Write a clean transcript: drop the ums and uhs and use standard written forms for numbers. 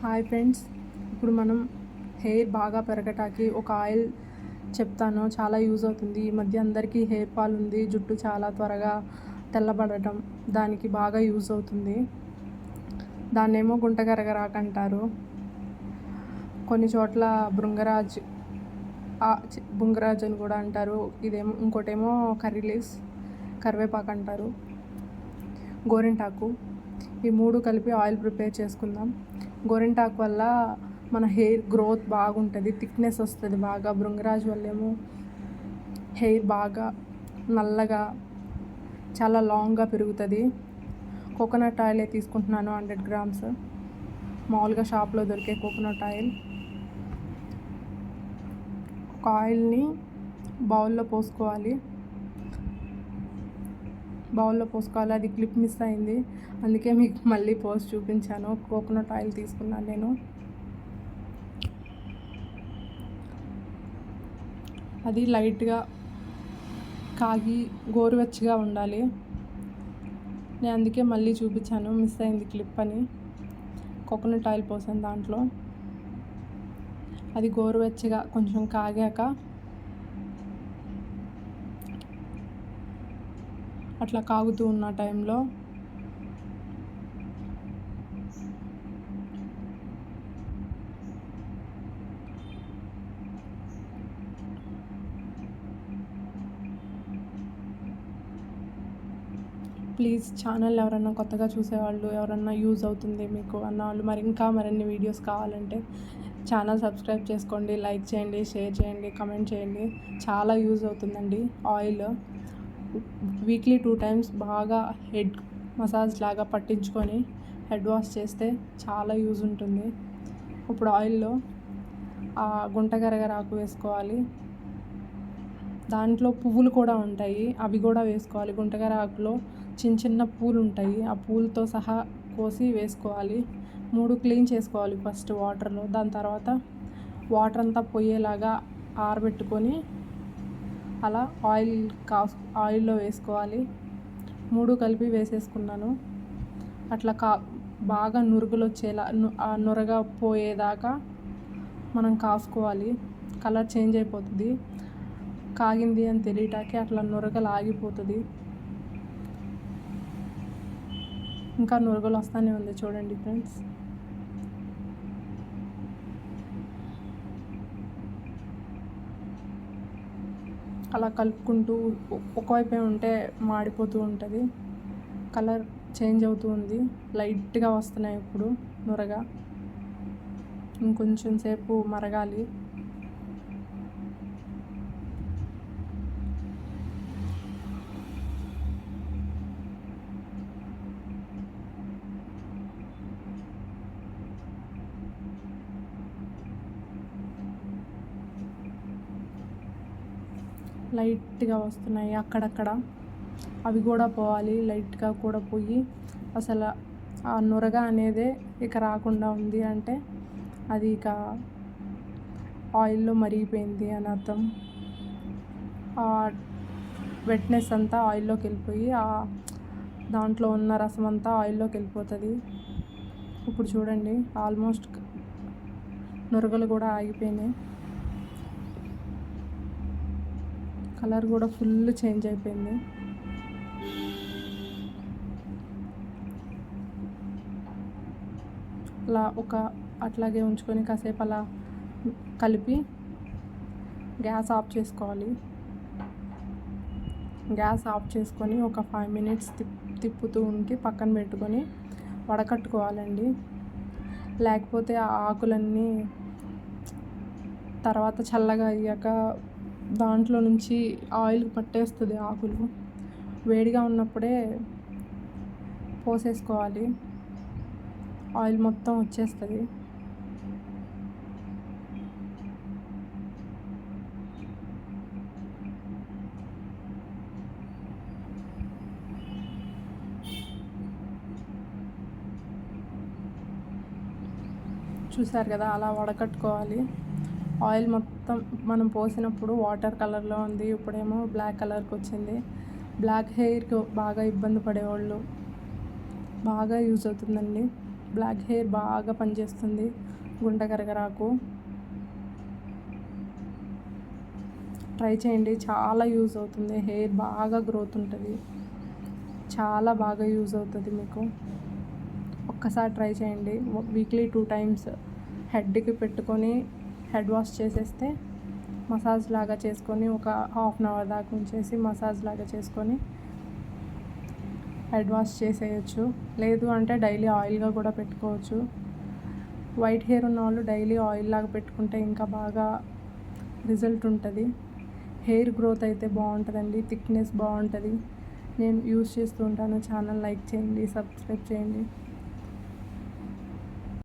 Hi friends, ఇప్పుడు మనం hair బాగా పెరగటానికి ఒక ఆయిల్ చెప్తాను. చాలా యూజ్ అవుతుంది. ఈ మధ్య అందరికీ హెయిర్ ఫాల్ ఉంది, జుట్టు చాలా త్వరగా తెల్లబడటం, దానికి బాగా యూజ్ అవుతుంది. దాన్నేమో గుంటగరగరాకు అంటారు, కొన్ని చోట్ల భృంగరాజ్ అని కూడా అంటారు. ఇదేమో ఇంకోటేమో కర్రీ లీవ్స్, కరివేపాకు అంటారు, గోరింటాకు. ఈ మూడు కలిపి ఆయిల్ ప్రిపేర్ చేసుకుందాం. గోరింటాకు వల్ల మన హెయిర్ గ్రోత్ బాగుంటుంది, థిక్నెస్ వస్తుంది బాగా. భృంగరాజ్ వల్ల ఏమో హెయిర్ బాగా నల్లగా చాలా లాంగ్గా పెరుగుతుంది. కోకోనట్ ఆయిలే తీసుకుంటున్నాను, 100 grams, మామూలుగా షాప్లో దొరికే కోకోనట్ ఆయిల్. ఒక ఆయిల్ని బౌల్లో పోసుకోవాలి. అది క్లిప్ మిస్ అయింది, అందుకే మీకు మళ్ళీ పోస్ట్ చూపించాను. కోకోనట్ ఆయిల్ తీసుకున్నాను నేను. అది లైట్గా కాగి గోరువెచ్చగా ఉండాలి. నేను అందుకే మళ్ళీ చూపించాను, మిస్ అయింది క్లిప్ అని. కోకోనట్ ఆయిల్ పోసాను దాంట్లో. అది గోరువెచ్చగా కొంచెం కాగాక అట్లా కాగుతూ ఉన్న టైంలో ప్లీజ్ ఛానల్ ఎవరన్నా కొత్తగా చూసేవాళ్ళు, ఎవరన్నా యూజ్ అవుతుంది మీకు అన్న వాళ్ళు, మరిన్ని వీడియోస్ కావాలంటే ఛానల్ సబ్స్క్రైబ్ చేసుకోండి, లైక్ చేయండి, షేర్ చేయండి, కమెంట్ చేయండి. చాలా యూజ్ అవుతుందండి ఆయిల్. వీక్లీ 2 times బాగా హెడ్ మసాజ్ లాగా పట్టించుకొని హెడ్ వాష్ చేస్తే చాలా యూజ్ ఉంటుంది. ఇప్పుడు ఆయిల్లో గుంటగరగరాకు వేసుకోవాలి. దాంట్లో పువ్వులు కూడా ఉంటాయి, అవి కూడా వేసుకోవాలి. గుంటగరాకులో చిన్న చిన్న పూలు ఉంటాయి, ఆ పూలతో సహా కోసి వేసుకోవాలి. 3 క్లీన్ చేసుకోవాలి ఫస్ట్ వాటర్లో. దాని తర్వాత వాటర్ అంతా పోయేలాగా ఆరబెట్టుకొని అలా ఆయిల్లో వేసుకోవాలి. 3 కలిపి వేసేసుకున్నాను. అట్లా బాగా నురుగులు వచ్చేలా, ఆ నురగ పోయేదాకా మనం కాసుకోవాలి. కలర్ చేంజ్ అయిపోతుంది, కాగింది అని తెలియటానికి అట్లా నురగలు ఆగిపోతుంది. ఇంకా నురగలు వస్తూనే ఉంది చూడండి ఫ్రెండ్స్. అలా కలుపుకుంటూ ఒకవైపే ఉంటే మాడిపోతూ ఉంటుంది, కలర్ చేంజ్ అవుతూ ఉంది. లైట్గా వస్తున్నాయి ఇప్పుడు నురగ. ఇంకొంచెం సేపు మరగాలి. లైట్గా వస్తున్నాయి అక్కడక్కడ, అవి కూడా పోవాలి. లైట్గా కూడా పోయి అసలు ఆ నురగ అనేదే ఇక రాకుండా ఉంది అంటే అది ఇక ఆయిల్లో మరిగిపోయింది అని అర్థం. ఆ వెట్నెస్ అంతా ఆయిల్లోకి వెళ్ళిపోయి దాంట్లో ఉన్న రసం అంతా ఆయిల్లోకి వెళ్ళిపోతుంది. ఇప్పుడు చూడండి, ఆల్మోస్ట్ నురగలు కూడా ఆగిపోయినాయి. కలర్ కూడా ఫుల్ చేంజ్ అయిపోయింది. అలా అట్లాగే ఉంచుకొని కాసేపు అలా కలిపి గ్యాస్ ఆఫ్ చేసుకోవాలి. గ్యాస్ ఆఫ్ చేసుకొని ఒక 5 minutes తిప్పుతూ ఉండి పక్కన పెట్టుకొని వడకట్టుకోవాలండి. లేకపోతే ఆ ఆకులన్నీ తర్వాత చల్లగా అయ్యాక దాంట్లో నుంచి ఆయిల్ పట్టేస్తుంది ఆకులు. వేడిగా ఉన్నప్పుడే పోసేసుకోవాలి, ఆయిల్ మొత్తం వచ్చేస్తుంది. చూసారు కదా, అలా వడకట్టుకోవాలి. ఆయిల్ మొత్తం మనం పోసినప్పుడు వాటర్ కలర్లో ఉంది, ఇప్పుడేమో బ్లాక్ కలర్కి వచ్చింది. బ్లాక్ హెయిర్కి బాగా ఇబ్బంది పడేవాళ్ళు బాగా యూజ్ అవుతుందండి. బ్లాక్ హెయిర్ బాగా పనిచేస్తుంది గుంటగరగరాకు. ట్రై చేయండి, చాలా యూజ్ అవుతుంది. హెయిర్ బాగా గ్రోత్ ఉంటుంది, చాలా బాగా యూజ్ అవుతుంది మీకు. ఒక్కసారి ట్రై చేయండి. వీక్లీ 2 టైమ్స్ హెడ్కి పెట్టుకొని హెడ్ వాష్ చేసేస్తే మసాజ్ లాగా చేసుకొని ఒక హాఫ్ అన్ అవర్ దాకా ఉంచేసి మసాజ్ లాగా చేసుకొని హెడ్ వాష్ చేసేయచ్చు. లేదు అంటే డైలీ ఆయిల్గా కూడా పెట్టుకోవచ్చు. వైట్ హెయిర్ ఉన్న వాళ్ళు డైలీ ఆయిల్ లాగా పెట్టుకుంటే ఇంకా బాగా రిజల్ట్ ఉంటుంది. హెయిర్ గ్రోత్ అయితే బాగుంటుందండి, థిక్నెస్ బాగుంటుంది. నేను యూస్ చేస్తూ ఉంటాను. ఛానల్ లైక్ చేయండి, సబ్స్క్రైబ్ చేయండి.